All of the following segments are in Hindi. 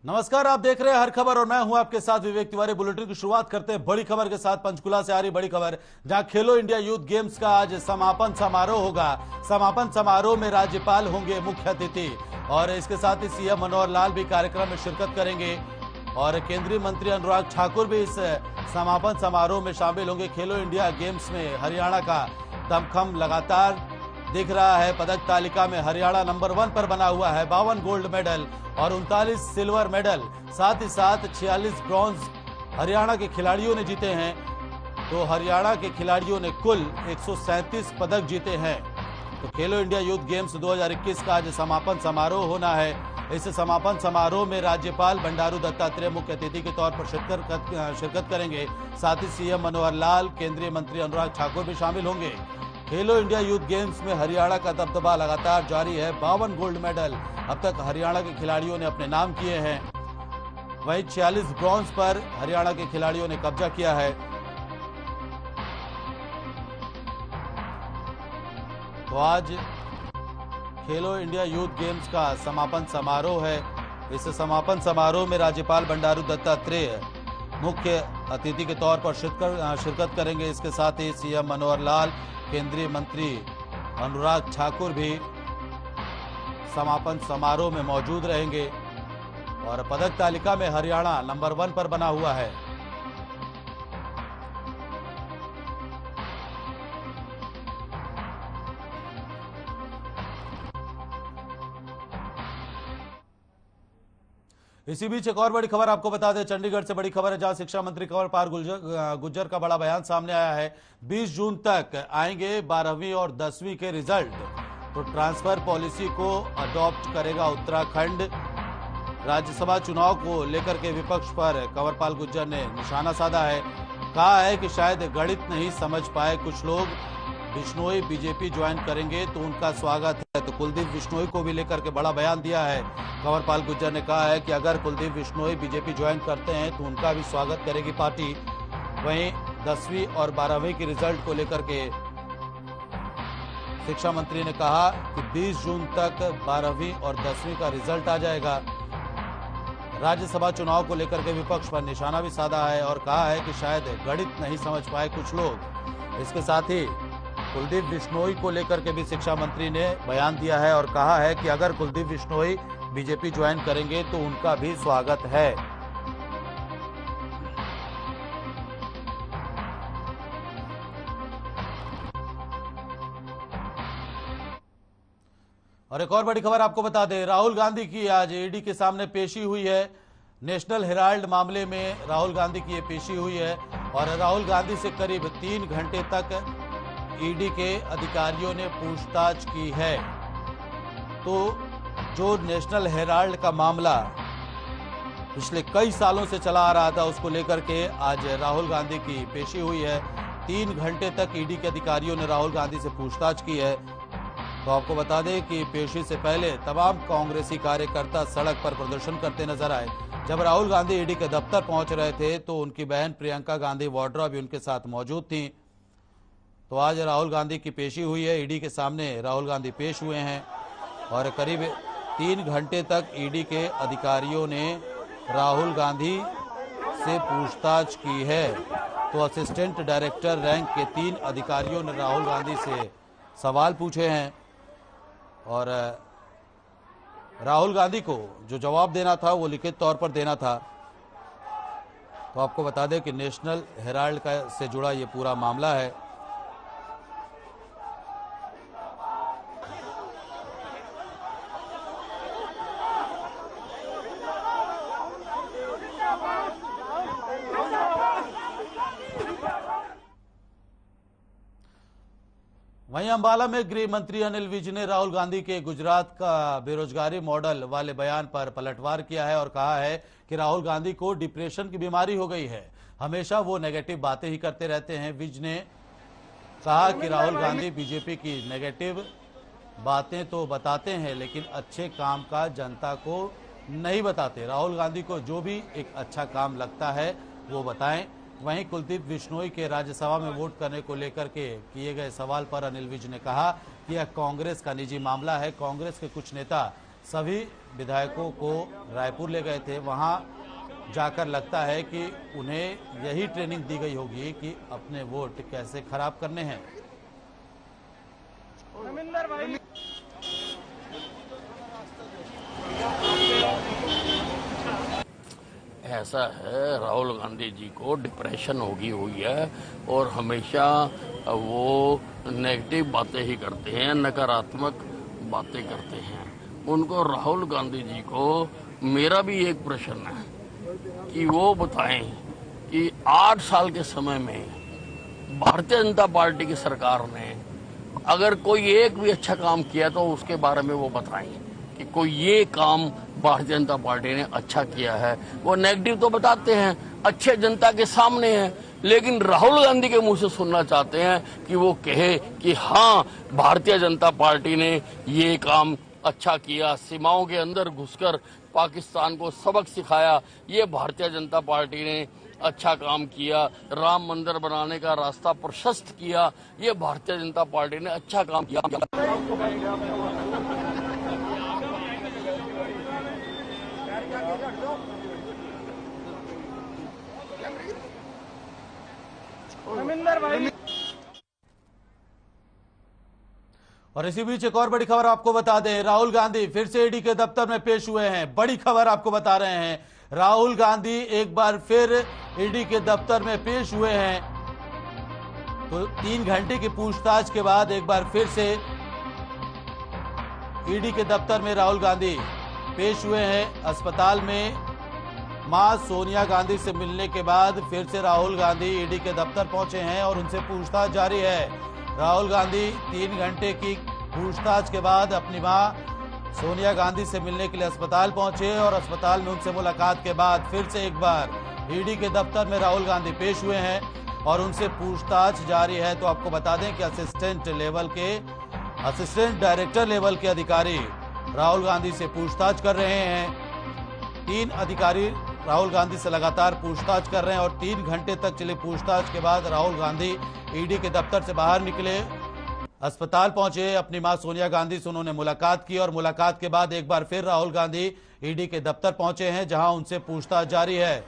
नमस्कार, आप देख रहे हैं हर खबर और मैं हूं आपके साथ विवेक तिवारी। बुलेटिन की शुरुआत करते हैं बड़ी खबर के साथ। पंचकुला से आ रही बड़ी खबर, जहां खेलो इंडिया यूथ गेम्स का आज समापन समारोह होगा। समापन समारोह में राज्यपाल होंगे मुख्य अतिथि और इसके साथ ही सीएम मनोहर लाल भी कार्यक्रम में शिरकत करेंगे और केंद्रीय मंत्री अनुराग ठाकुर भी इस समापन समारोह में शामिल होंगे। खेलो इंडिया गेम्स में हरियाणा का दमखम लगातार दिख रहा है। पदक तालिका में हरियाणा नंबर 1 पर बना हुआ है। 52 गोल्ड मेडल और 39 सिल्वर मेडल, साथ ही साथ 46 ब्रॉन्ज हरियाणा के खिलाड़ियों ने जीते हैं। तो हरियाणा के खिलाड़ियों ने कुल 137 पदक जीते हैं। तो खेलो इंडिया यूथ गेम्स 2021 का आज समापन समारोह होना है। इस समापन समारोह में राज्यपाल बंडारू दत्तात्रेय मुख्य अतिथि के तौर पर शिरकत करेंगे। साथ ही सीएम मनोहर लाल, केंद्रीय मंत्री अनुराग ठाकुर भी शामिल होंगे। खेलो इंडिया यूथ गेम्स में हरियाणा का दबदबा लगातार जारी है। 52 गोल्ड मेडल अब तक हरियाणा के खिलाड़ियों ने अपने नाम किए हैं। वहीं 46 ब्रॉन्ज पर हरियाणा के खिलाड़ियों ने कब्जा किया है। तो आज खेलो इंडिया यूथ गेम्स का समापन समारोह है। इस समापन समारोह में राज्यपाल बंडारू दत्तात्रेय मुख्य अतिथि के तौर पर शिरकत करेंगे। इसके साथ ही सीएम मनोहर लाल, केंद्रीय मंत्री अनुराग ठाकुर भी समापन समारोह में मौजूद रहेंगे और पदक तालिका में हरियाणा नंबर 1 पर बना हुआ है। इसी बीच एक और बड़ी खबर आपको बता दें, चंडीगढ़ से बड़ी खबर है, जहां शिक्षा मंत्री कंवरपाल गुर्जर का बड़ा बयान सामने आया है। 20 जून तक आएंगे 12वीं और 10वीं के रिजल्ट। तो ट्रांसफर पॉलिसी को अडॉप्ट करेगा उत्तराखंड। राज्यसभा चुनाव को लेकर के विपक्ष पर कंवरपाल गुर्जर ने निशाना साधा है। कहा है कि शायद गणित नहीं समझ पाए कुछ लोग, बिश्नोई बीजेपी ज्वाइन करेंगे तो उनका स्वागत है। तो कुलदीप बिश्नोई को भी लेकर के बड़ा बयान दिया है। कंवरपाल गुर्जर ने कहा है कि अगर कुलदीप बिश्नोई बीजेपी ज्वाइन करते हैं तो उनका भी स्वागत करेगी पार्टी। वहीं 10वीं और 12वीं के रिजल्ट को लेकर के शिक्षा मंत्री ने कहा कि 20 जून तक 12वीं और 10वीं का रिजल्ट आ जाएगा। राज्यसभा चुनाव को लेकर के विपक्ष पर निशाना भी साधा है और कहा है कि शायद गणित नहीं समझ पाए कुछ लोग। इसके साथ ही कुलदीप बिश्नोई को लेकर के भी शिक्षा मंत्री ने बयान दिया है और कहा है कि अगर कुलदीप बिश्नोई बीजेपी ज्वाइन करेंगे तो उनका भी स्वागत है। और एक और बड़ी खबर आपको बता दें, राहुल गांधी की आज ईडी के सामने पेशी हुई है। नेशनल हेराल्ड मामले में राहुल गांधी की ये पेशी हुई है और राहुल गांधी से करीब 3 घंटे तक ईडी के अधिकारियों ने पूछताछ की है। तो जो नेशनल हेराल्ड का मामला पिछले कई सालों से चला आ रहा था, उसको लेकर के आज राहुल गांधी की पेशी हुई है। 3 घंटे तक ईडी के अधिकारियों ने राहुल गांधी से पूछताछ की है। तो आपको बता दें कि पेशी से पहले तमाम कांग्रेसी कार्यकर्ता सड़क पर प्रदर्शन करते नजर आए। जब राहुल गांधी ईडी के दफ्तर पहुंच रहे थे तो उनकी बहन प्रियंका गांधी वाड्रा भी उनके साथ मौजूद थी। तो आज राहुल गांधी की पेशी हुई है। ईडी के सामने राहुल गांधी पेश हुए हैं और करीब 3 घंटे तक ईडी के अधिकारियों ने राहुल गांधी से पूछताछ की है। तो असिस्टेंट डायरेक्टर रैंक के 3 अधिकारियों ने राहुल गांधी से सवाल पूछे हैं और राहुल गांधी को जो जवाब देना था वो लिखित तौर पर देना था। तो आपको बता दें कि नेशनल हेराल्ड का से जुड़ा ये पूरा मामला है। वहीं अंबाला में गृह मंत्री अनिल विज ने राहुल गांधी के गुजरात का बेरोजगारी मॉडल वाले बयान पर पलटवार किया है और कहा है कि राहुल गांधी को डिप्रेशन की बीमारी हो गई है। हमेशा वो नेगेटिव बातें ही करते रहते हैं। विज ने कहा कि राहुल गांधी बीजेपी की नेगेटिव बातें तो बताते हैं लेकिन अच्छे काम का जनता को नहीं बताते। राहुल गांधी को जो भी एक अच्छा काम लगता है वो बताएं। वहीं कुलदीप बिश्नोई के राज्यसभा में वोट करने को लेकर के किए गए सवाल पर अनिल विज ने कहा कि यह कांग्रेस का निजी मामला है। कांग्रेस के कुछ नेता सभी विधायकों को रायपुर ले गए थे। वहां जाकर लगता है कि उन्हें यही ट्रेनिंग दी गई होगी कि अपने वोट कैसे खराब करने हैं। ऐसा है, राहुल गांधी जी को डिप्रेशन होगी हुई है और हमेशा वो नेगेटिव बातें ही करते हैं, नकारात्मक बातें करते हैं। उनको, राहुल गांधी जी को मेरा भी एक प्रश्न है कि वो बताएं कि 8 साल के समय में भारतीय जनता पार्टी की सरकार ने अगर कोई एक भी अच्छा काम किया तो उसके बारे में वो बताएं कि कोई ये काम भारतीय जनता पार्टी ने अच्छा किया है। वो नेगेटिव तो बताते हैं, अच्छे जनता के सामने है, लेकिन राहुल गांधी के मुंह से सुनना चाहते हैं कि वो कहे कि हाँ, भारतीय जनता पार्टी ने ये काम अच्छा किया, सीमाओं के अंदर घुसकर पाकिस्तान को सबक सिखाया, ये भारतीय जनता पार्टी ने अच्छा काम किया, राम मंदिर बनाने का रास्ता प्रशस्त किया, ये भारतीय जनता पार्टी ने अच्छा काम किया। और इसी बीच एक और बड़ी खबर आपको बता दें, राहुल गांधी फिर से ईडी के दफ्तर में पेश हुए हैं। बड़ी खबर आपको बता रहे हैं, राहुल गांधी एक बार फिर ईडी के दफ्तर में पेश हुए हैं। तो 3 घंटे की पूछताछ के बाद एक बार फिर से ईडी के दफ्तर में राहुल गांधी पेश हुए हैं। अस्पताल में मां सोनिया गांधी से मिलने के बाद फिर से राहुल गांधी ईडी के दफ्तर पहुंचे हैं और उनसे पूछताछ जारी है। राहुल गांधी 3 घंटे की पूछताछ के बाद अपनी मां सोनिया गांधी से मिलने के लिए अस्पताल पहुंचे और अस्पताल में उनसे मुलाकात के बाद फिर से एक बार ईडी के दफ्तर में राहुल गांधी पेश हुए हैं और उनसे पूछताछ जारी है। तो आपको बता दें कि असिस्टेंट डायरेक्टर लेवल के अधिकारी राहुल गांधी से पूछताछ कर रहे हैं। 3 अधिकारी राहुल गांधी से लगातार पूछताछ कर रहे हैं और 3 घंटे तक चली पूछताछ के बाद राहुल गांधी ईडी के दफ्तर से बाहर निकले, अस्पताल पहुंचे, अपनी मां सोनिया गांधी से उन्होंने मुलाकात की और मुलाकात के बाद एक बार फिर राहुल गांधी ईडी के दफ्तर पहुंचे हैं, जहां उनसे पूछताछ जारी है।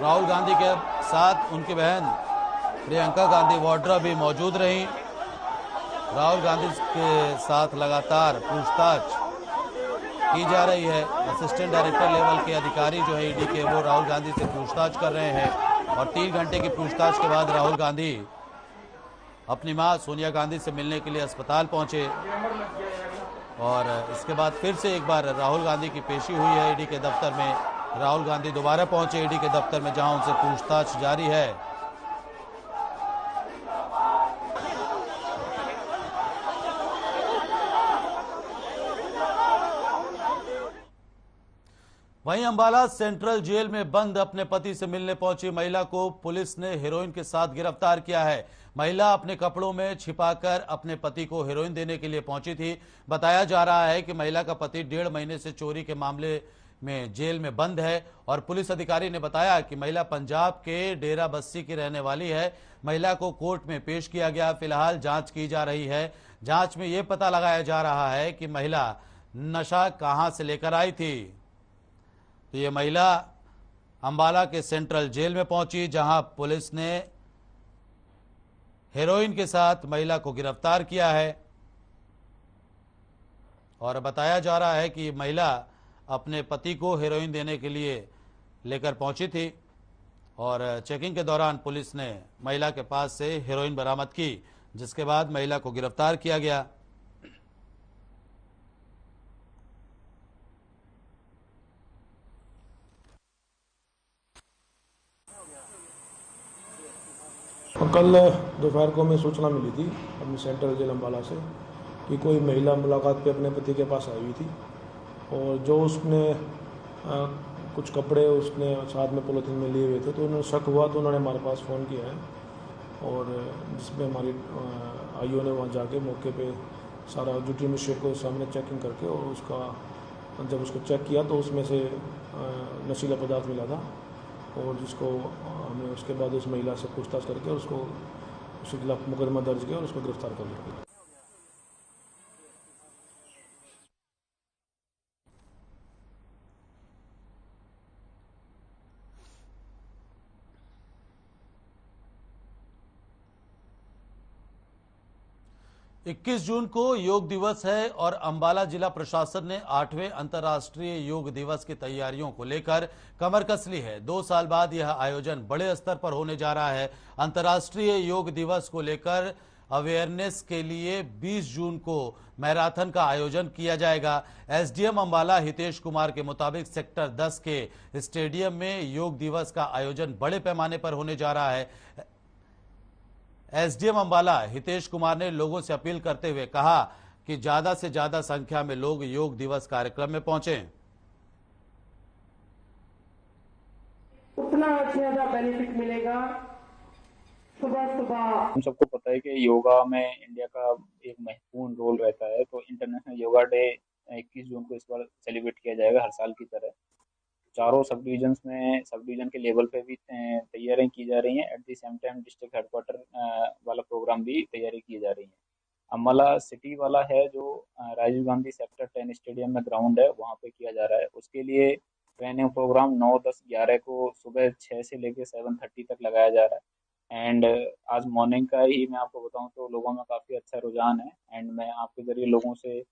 राहुल गांधी के साथ उनकी बहन प्रियंका गांधी वाड्रा भी मौजूद रहीं। राहुल गांधी के साथ लगातार पूछताछ की जा रही है। असिस्टेंट डायरेक्टर लेवल के अधिकारी जो है ईडी के, वो राहुल गांधी से पूछताछ कर रहे हैं और 3 घंटे की पूछताछ के बाद राहुल गांधी अपनी मां सोनिया गांधी से मिलने के लिए अस्पताल पहुंचे और इसके बाद फिर से एक बार राहुल गांधी की पेशी हुई है ईडी के दफ्तर में। राहुल गांधी दोबारा पहुंचे ईडी के दफ्तर में, जहां उनसे पूछताछ जारी है। वहीं अंबाला सेंट्रल जेल में बंद अपने पति से मिलने पहुंची महिला को पुलिस ने हेरोइन के साथ गिरफ्तार किया है। महिला अपने कपड़ों में छिपाकर अपने पति को हेरोइन देने के लिए पहुंची थी। बताया जा रहा है कि महिला का पति 1.5 महीने से चोरी के मामले में जेल में बंद है और पुलिस अधिकारी ने बताया कि महिला पंजाब के डेरा बस्सी की रहने वाली है। महिला को कोर्ट में पेश किया गया। फिलहाल जांच की जा रही है। जांच में यह पता लगाया जा रहा है कि महिला नशा कहां से लेकर आई थी। तो ये महिला अंबाला के सेंट्रल जेल में पहुंची, जहां पुलिस ने हेरोइन के साथ महिला को गिरफ्तार किया है और बताया जा रहा है कि महिला अपने पति को हेरोइन देने के लिए लेकर पहुंची थी और चेकिंग के दौरान पुलिस ने महिला के पास से हेरोइन बरामद की, जिसके बाद महिला को गिरफ्तार किया गया। कल दोपहर को हमें सूचना मिली थी अपनी सेंट्रल जेल अम्बाला से कि कोई महिला मुलाकात पे अपने पति के पास आई हुई थी और जो उसने कुछ कपड़े उसने साथ में पॉलिथीन में लिए हुए थे, तो उन्हें शक हुआ तो उन्होंने हमारे पास फ़ोन किया है और जिसमें हमारी आईओ ने वहाँ जाके मौके पे सारा ड्यूटी मजिस्ट्रेट को सामने चेकिंग करके और उसका जब उसको चेक किया तो उसमें से नशीला पदार्थ मिला था और जिसको हमने उसके बाद उस महिला से पूछताछ करके उसको उसके खिलाफ मुकदमा दर्ज किया और उसको गिरफ्तार कर लिया। 21 जून को योग दिवस है और अंबाला जिला प्रशासन ने 8वें अंतर्राष्ट्रीय योग दिवस की तैयारियों को लेकर कमर कस ली है। 2 साल बाद यह आयोजन बड़े स्तर पर होने जा रहा है। अंतर्राष्ट्रीय योग दिवस को लेकर अवेयरनेस के लिए 20 जून को मैराथन का आयोजन किया जाएगा। एसडीएम अंबाला हितेश कुमार के मुताबिक सेक्टर 10 के स्टेडियम में योग दिवस का आयोजन बड़े पैमाने पर होने जा रहा है। एसडीएम अंबाला हितेश कुमार ने लोगों से अपील करते हुए कहा कि ज्यादा से ज्यादा संख्या में लोग योग दिवस कार्यक्रम में पहुंचे। उतना ज्यादा बेनिफिट मिलेगा। सुबह सुबह हम सबको पता है कि योगा में इंडिया का एक महत्वपूर्ण रोल रहता है, तो इंटरनेशनल योगा डे 21 जून को इस बार सेलिब्रेट किया जाएगा हर साल की तरह। चारों सब डिवीजन के लेवल पे भी तैयारियां की जा रही हैं। At the same time district headquarter वाला प्रोग्राम भी तैयारी की जा रही है। अम्बाला सिटी वाला है जो राजीव गांधी सेक्टर 10 स्टेडियम में ग्राउंड है, वहाँ पे किया जा रहा है। उसके लिए ट्रेनिंग प्रोग्राम 9, 10, 11 को सुबह 6 से लेकर 7:30 तक लगाया जा रहा है। एंड आज मॉर्निंग का ही मैं आपको बताऊं तो लोगों में काफ़ी अच्छा रुझान है। एंड मैं आपके जरिए लोगों से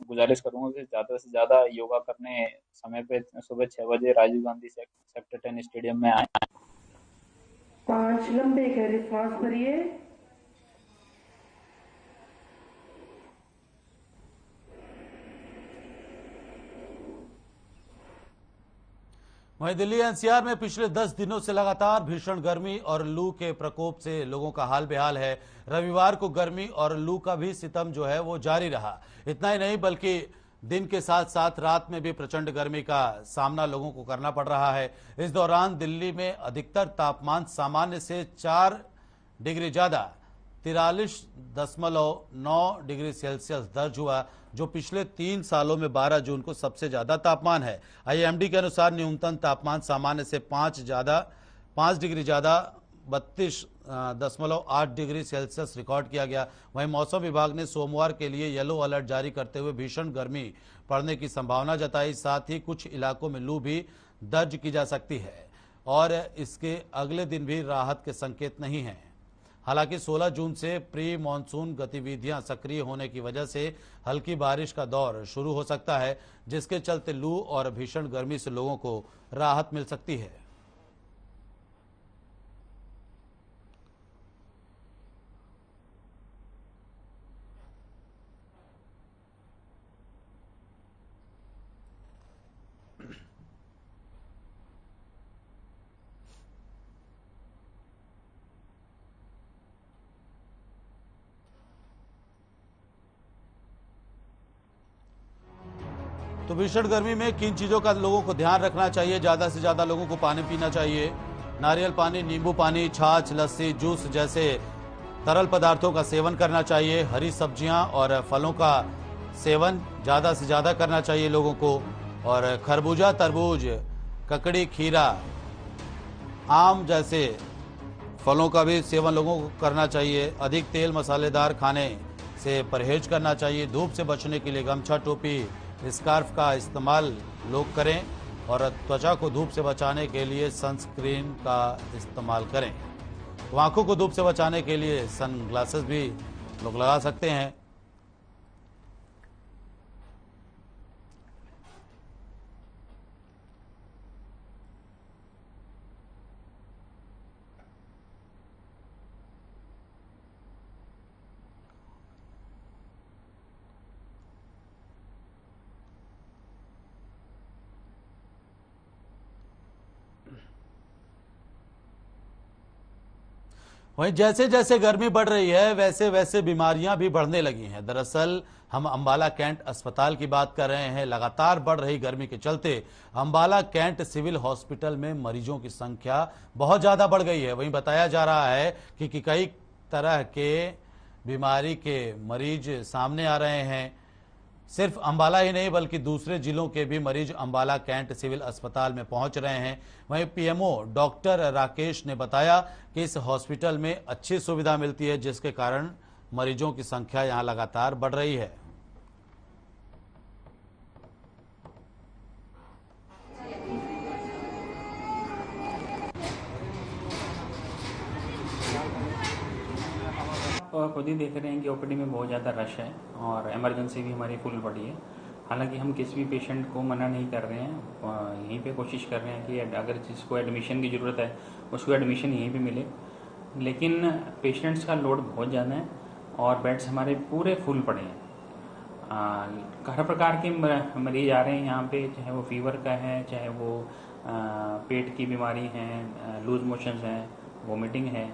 गुजारिश करूंगा कि ज़्यादा से ज़्यादा योगा करने समय पे सुबह 6 बजे राजीव गांधी सेक्टर 10 स्टेडियम में आए। 5 लंबे गहरे सांस भरिए। वहीं दिल्ली एनसीआर में पिछले 10 दिनों से लगातार भीषण गर्मी और लू के प्रकोप से लोगों का हाल बेहाल है। रविवार को गर्मी और लू का भी सितम जो है वो जारी रहा। इतना ही नहीं बल्कि दिन के साथ साथ रात में भी प्रचंड गर्मी का सामना लोगों को करना पड़ रहा है। इस दौरान दिल्ली में अधिकतर तापमान सामान्य से 4 डिग्री ज्यादा 43.9 डिग्री सेल्सियस दर्ज हुआ, जो पिछले 3 सालों में 12 जून को सबसे ज्यादा तापमान है। आईएमडी के अनुसार न्यूनतम तापमान सामान्य से 5 डिग्री ज्यादा 32.8 डिग्री सेल्सियस रिकॉर्ड किया गया। वहीं मौसम विभाग ने सोमवार के लिए येलो अलर्ट जारी करते हुए भीषण गर्मी पड़ने की संभावना जताई। साथ ही कुछ इलाकों में लू भी दर्ज की जा सकती है और इसके अगले दिन भी राहत के संकेत नहीं हैं। हालांकि 16 जून से प्री मॉनसून गतिविधियां सक्रिय होने की वजह से हल्की बारिश का दौर शुरू हो सकता है, जिसके चलते लू और भीषण गर्मी से लोगों को राहत मिल सकती है। तो भीषण गर्मी में किन चीजों का लोगों को ध्यान रखना चाहिए? ज्यादा से ज्यादा लोगों को पानी पीना चाहिए। नारियल पानी, नींबू पानी, छाछ, लस्सी, जूस जैसे तरल पदार्थों का सेवन करना चाहिए। हरी सब्जियां और फलों का सेवन ज्यादा से ज्यादा करना चाहिए लोगों को। और खरबूजा, तरबूज, ककड़ी, खीरा, आम जैसे फलों का भी सेवन लोगों को करना चाहिए। अधिक तेल मसालेदार खाने से परहेज करना चाहिए। धूप से बचने के लिए गमछा, टोपी, स्कार्फ का इस्तेमाल लोग करें और त्वचा को धूप से बचाने के लिए सनस्क्रीन का इस्तेमाल करें। तो आंखों को धूप से बचाने के लिए सनग्लासेस भी लोग लगा सकते हैं। वहीं जैसे जैसे गर्मी बढ़ रही है वैसे वैसे बीमारियां भी बढ़ने लगी हैं। दरअसल हम अंबाला कैंट अस्पताल की बात कर रहे हैं। लगातार बढ़ रही गर्मी के चलते अंबाला कैंट सिविल हॉस्पिटल में मरीजों की संख्या बहुत ज्यादा बढ़ गई है। वहीं बताया जा रहा है कि कई तरह के बीमारी के मरीज सामने आ रहे हैं। सिर्फ अंबाला ही नहीं बल्कि दूसरे जिलों के भी मरीज अंबाला कैंट सिविल अस्पताल में पहुंच रहे हैं। वहीं पीएमओ डॉक्टर राकेश ने बताया कि इस हॉस्पिटल में अच्छी सुविधा मिलती है, जिसके कारण मरीजों की संख्या यहां लगातार बढ़ रही है। तो आप खुद ही देख रहे हैं कि ओपीडी में बहुत ज़्यादा रश है और इमरजेंसी भी हमारी फुल पड़ी है। हालांकि हम किसी भी पेशेंट को मना नहीं कर रहे हैं, यहीं पे कोशिश कर रहे हैं कि अगर जिसको एडमिशन की ज़रूरत है उसको एडमिशन यहीं पे मिले। लेकिन पेशेंट्स का लोड बहुत ज़्यादा है और बेड्स हमारे पूरे फुल पड़े हैं। हर प्रकार के मरीज आ रहे हैं यहाँ पे, चाहे वो फीवर का है, चाहे वो पेट की बीमारी है, लूज मोशंस हैं, वोमिटिंग है,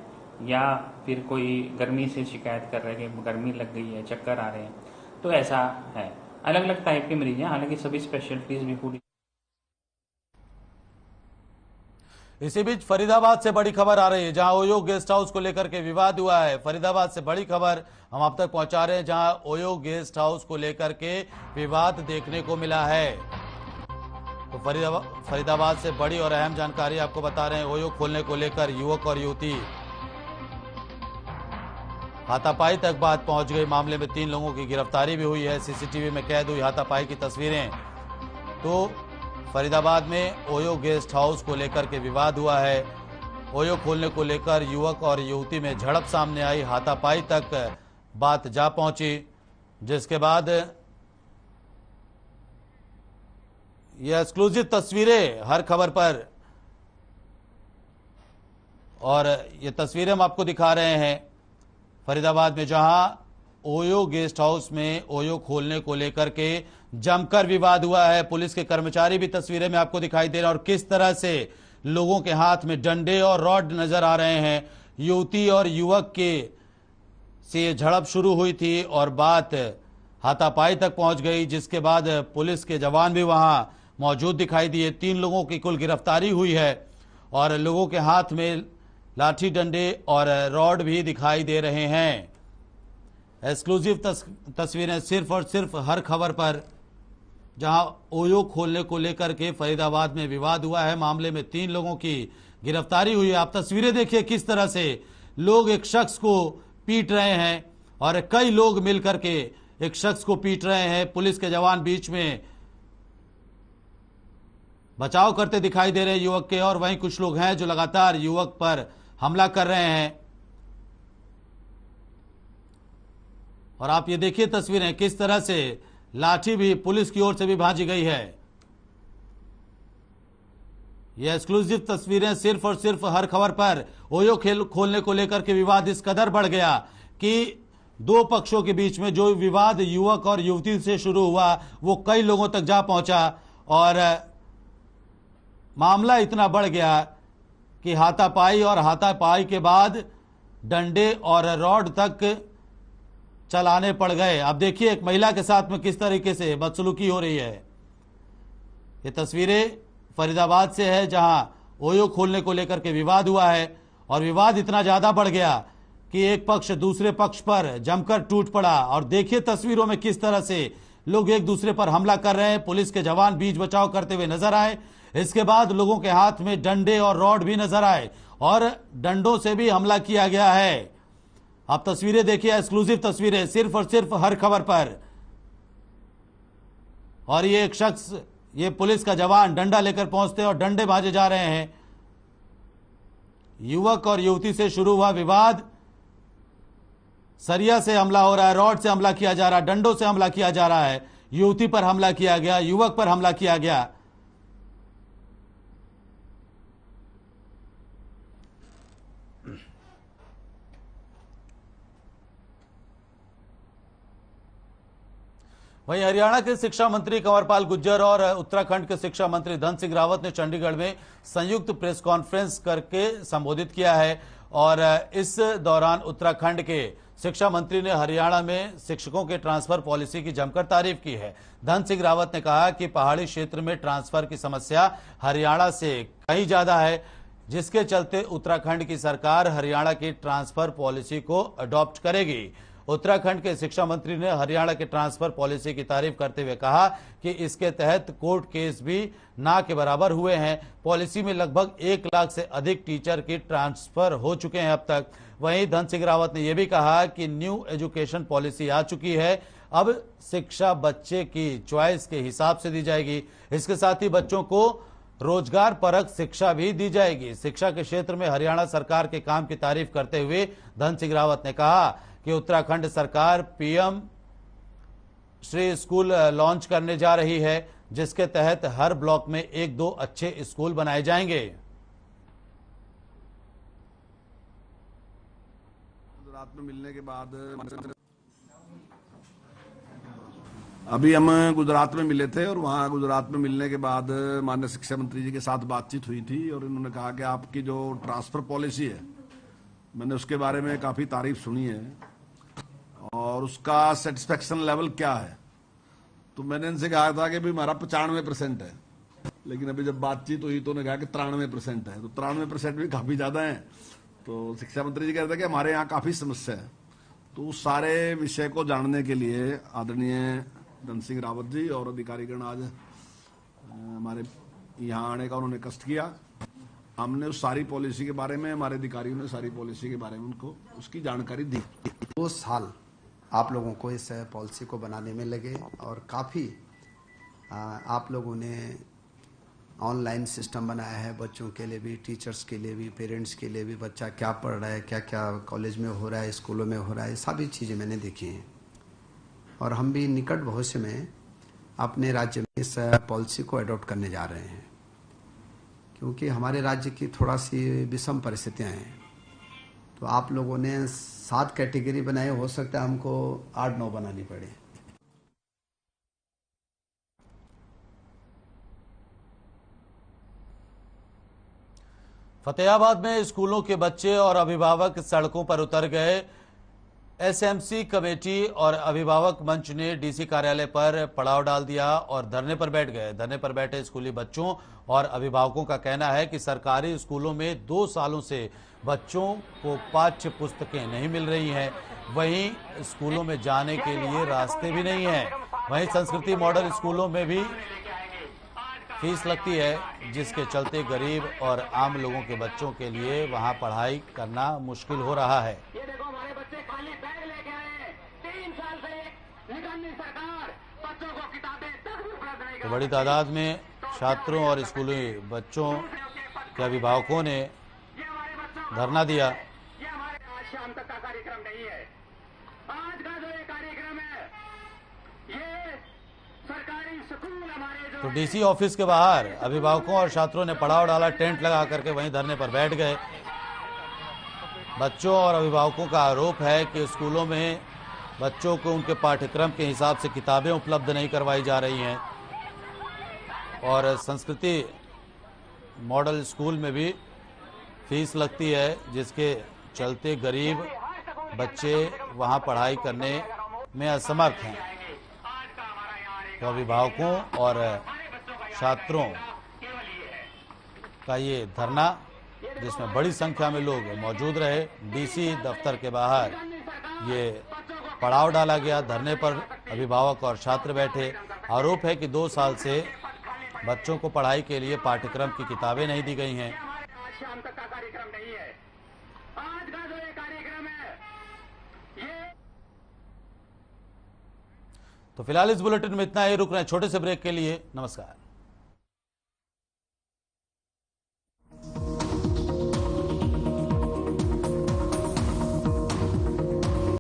या फिर कोई गर्मी से शिकायत कर रहे हैं कि गर्मी लग गई है, चक्कर आ रहे हैं। तो ऐसा है, अलग अलग टाइप के मरीज हैं, हालांकि सभी स्पेशलिटीज भी पूरी। इसी बीच फरीदाबाद से बड़ी खबर आ रही है, जहां ओयो गेस्ट हाउस को लेकर के विवाद हुआ है। फरीदाबाद से बड़ी खबर हम आप तक पहुंचा रहे हैं, जहां ओयो गेस्ट हाउस को लेकर के विवाद देखने को मिला है। तो फरीदाबाद से बड़ी और अहम जानकारी आपको बता रहे हैं। ओयो खोलने को लेकर युवक और युवती हाथापाई तक बात पहुंच गई। मामले में 3 लोगों की गिरफ्तारी भी हुई है। सीसीटीवी में कैद हुई हाथापाई की तस्वीरें। तो फरीदाबाद में ओयो गेस्ट हाउस को लेकर के विवाद हुआ है। ओयो खोलने को लेकर युवक और युवती में झड़प सामने आई, हाथापाई तक बात जा पहुंची, जिसके बाद यह एक्सक्लूसिव तस्वीरें हर खबर पर, और ये तस्वीरें हम आपको दिखा रहे हैं फरीदाबाद में, जहां ओयो गेस्ट हाउस में ओयो खोलने को लेकर के जमकर विवाद हुआ है। पुलिस के कर्मचारी भी तस्वीरें में आपको दिखाई दे रहे हैं और किस तरह से लोगों के हाथ में डंडे और रॉड नजर आ रहे हैं। युवती और युवक के से झड़प शुरू हुई थी और बात हाथापाई तक पहुंच गई, जिसके बाद पुलिस के जवान भी वहां मौजूद दिखाई दिए। 3 लोगों की कुल गिरफ्तारी हुई है और लोगों के हाथ में लाठी डंडे और रॉड भी दिखाई दे रहे हैं। एक्सक्लूसिव तस्वीरें सिर्फ और सिर्फ हर खबर पर, जहां ओयो खोलने को लेकर के फरीदाबाद में विवाद हुआ है। मामले में 3 लोगों की गिरफ्तारी हुई है। आप तस्वीरें देखिए किस तरह से लोग एक शख्स को पीट रहे हैं और कई लोग मिलकर के एक शख्स को पीट रहे हैं। पुलिस के जवान बीच में बचाव करते दिखाई दे रहे हैं युवक के, और वहीं कुछ लोग हैं जो लगातार युवक पर हमला कर रहे हैं। और आप ये देखिए तस्वीरें किस तरह से लाठी भी पुलिस की ओर से भी भांजी गई है। ये एक्सक्लूसिव तस्वीरें सिर्फ और सिर्फ हर खबर पर। ओयो खोलने को लेकर के विवाद इस कदर बढ़ गया कि 2 पक्षों के बीच में जो विवाद युवक और युवती से शुरू हुआ वो कई लोगों तक जा पहुंचा और मामला इतना बढ़ गया कि हाथापाई और हाथापाई के बाद डंडे और रॉड तक चलाने पड़ गए। अब देखिए एक महिला के साथ में किस तरीके से बदसलूकी हो रही है। ये तस्वीरें फरीदाबाद से है, जहां ओयो खोलने को लेकर के विवाद हुआ है और विवाद इतना ज्यादा बढ़ गया कि एक पक्ष दूसरे पक्ष पर जमकर टूट पड़ा। और देखिए तस्वीरों में किस तरह से लोग एक दूसरे पर हमला कर रहे हैं। पुलिस के जवान बीच बचाव करते हुए नजर आए। इसके बाद लोगों के हाथ में डंडे और रॉड भी नजर आए और डंडों से भी हमला किया गया है। आप तस्वीरें देखिए, एक्सक्लूसिव तस्वीरें सिर्फ और सिर्फ हर खबर पर। और ये एक शख्स, ये पुलिस का जवान डंडा लेकर पहुंचते और डंडे भाजे जा रहे हैं। युवक और युवती से शुरू हुआ विवाद, सरिया से हमला हो रहा है, रॉड से हमला किया जा रहा है, डंडों से हमला किया जा रहा है। युवती पर हमला किया गया, युवक पर हमला किया गया। वहीं हरियाणा के शिक्षा मंत्री कंवरपाल गुर्जर और उत्तराखंड के शिक्षा मंत्री धन सिंह रावत ने चंडीगढ़ में संयुक्त प्रेस कॉन्फ्रेंस करके संबोधित किया है। और इस दौरान उत्तराखंड के शिक्षा मंत्री ने हरियाणा में शिक्षकों के ट्रांसफर पॉलिसी की जमकर तारीफ की है। धन सिंह रावत ने कहा कि पहाड़ी क्षेत्र में ट्रांसफर की समस्या हरियाणा से कहीं ज्यादा है, जिसके चलते उत्तराखंड की सरकार हरियाणा की ट्रांसफर पॉलिसी को अडॉप्ट करेगी। उत्तराखंड के शिक्षा मंत्री ने हरियाणा के ट्रांसफर पॉलिसी की तारीफ करते हुए कहा कि इसके तहत कोर्ट केस भी ना के बराबर हुए हैं। पॉलिसी में लगभग 1 लाख से अधिक टीचर की ट्रांसफर हो चुके हैं अब तक। वहीं धन सिंह रावत ने यह भी कहा कि न्यू एजुकेशन पॉलिसी आ चुकी है, अब शिक्षा बच्चे की चॉइस के हिसाब से दी जाएगी। इसके साथ ही बच्चों को रोजगार परक शिक्षा भी दी जाएगी। शिक्षा के क्षेत्र में हरियाणा सरकार के काम की तारीफ करते हुए धन सिंह रावत ने कहा कि उत्तराखंड सरकार पीएम श्री स्कूल लॉन्च करने जा रही है, जिसके तहत हर ब्लॉक में 1-2 अच्छे स्कूल बनाए जाएंगे। गुजरात में मिलने के बाद अभी हम गुजरात में मिले थे और वहाँ गुजरात में मिलने के बाद माननीय शिक्षा मंत्री जी के साथ बातचीत हुई थी और इन्होंने कहा कि आपकी जो ट्रांसफर पॉलिसी है, मैंने उसके बारे में काफ़ी तारीफ सुनी है और उसका सेटिस्फेक्शन लेवल क्या है। तो मैंने इनसे कहा था कि भाई हमारा 95% है, लेकिन अभी जब बातचीत हुई तो उन्होंने कहा कि 93% है। तो 93% भी काफ़ी ज़्यादा है। तो शिक्षा मंत्री जी कह रहे थे कि हमारे यहाँ काफ़ी समस्या है। तो उस सारे विषय को जानने के लिए आदरणीय धन सिंह रावत जी और अधिकारीगण आज हमारे यहाँ आने का उन्होंने कष्ट किया। हमने उस सारी पॉलिसी के बारे में, हमारे अधिकारियों ने सारी पॉलिसी के बारे में उनको उसकी जानकारी दी। 2 साल आप लोगों को इस पॉलिसी को बनाने में लगे और काफ़ी आप लोगों ने ऑनलाइन सिस्टम बनाया है, बच्चों के लिए भी, टीचर्स के लिए भी, पेरेंट्स के लिए भी। बच्चा क्या पढ़ रहा है, क्या क्या कॉलेज में हो रहा है, स्कूलों में हो रहा है, सभी चीज़ें मैंने देखी हैं। और हम भी निकट भविष्य में अपने राज्य में इस पॉलिसी को अडॉप्ट करने जा रहे हैं, क्योंकि हमारे राज्य की थोड़ा सी विषम परिस्थितियां हैं। तो आप लोगों ने 7 कैटेगरी बनाए, हो सकता है हमको 8-9 बनानी पड़े। फतेहाबाद में स्कूलों के बच्चे और अभिभावक सड़कों पर उतर गए। एसएमसी कमेटी और अभिभावक मंच ने डीसी कार्यालय पर पड़ाव डाल दिया और धरने पर बैठ गए। धरने पर बैठे स्कूली बच्चों और अभिभावकों का कहना है कि सरकारी स्कूलों में 2 सालों से बच्चों को पाठ्य पुस्तकें नहीं मिल रही हैं, वहीं स्कूलों में जाने के लिए रास्ते भी नहीं हैं। वहीं संस्कृति मॉडल स्कूलों में भी फीस लगती है, जिसके चलते गरीब और आम लोगों के बच्चों के लिए वहां पढ़ाई करना मुश्किल हो रहा है। तो बड़ी तादाद में छात्रों और स्कूली बच्चों के अभिभावकों ने धरना दिया। शाम तक का कार्यक्रम नहीं है। आज का जो ये कार्यक्रम है, ये सरकारी स्कूल हमारे जो तो डीसी ऑफिस के बाहर अभिभावकों और छात्रों ने पड़ाव डाला, टेंट लगा करके वहीं धरने पर बैठ गए। बच्चों और अभिभावकों का आरोप है कि स्कूलों में बच्चों को उनके पाठ्यक्रम के हिसाब से किताबें उपलब्ध नहीं करवाई जा रही हैं और संस्कृति मॉडल स्कूल में भी फीस लगती है, जिसके चलते गरीब बच्चे वहां पढ़ाई करने में असमर्थ हैं। तो अभिभावकों और छात्रों का ये धरना, जिसमें बड़ी संख्या में लोग मौजूद रहे, डीसी दफ्तर के बाहर ये पड़ाव डाला गया। धरने पर अभिभावक और छात्र बैठे। आरोप है कि 2 साल से बच्चों को पढ़ाई के लिए पाठ्यक्रम की किताबें नहीं दी गई हैं। शाम तक का कार्यक्रम नहीं है। आज का जो ये कार्यक्रम है, ये तो फिलहाल इस बुलेटिन में इतना ही। रुक रहे हैं छोटे से ब्रेक के लिए। नमस्कार।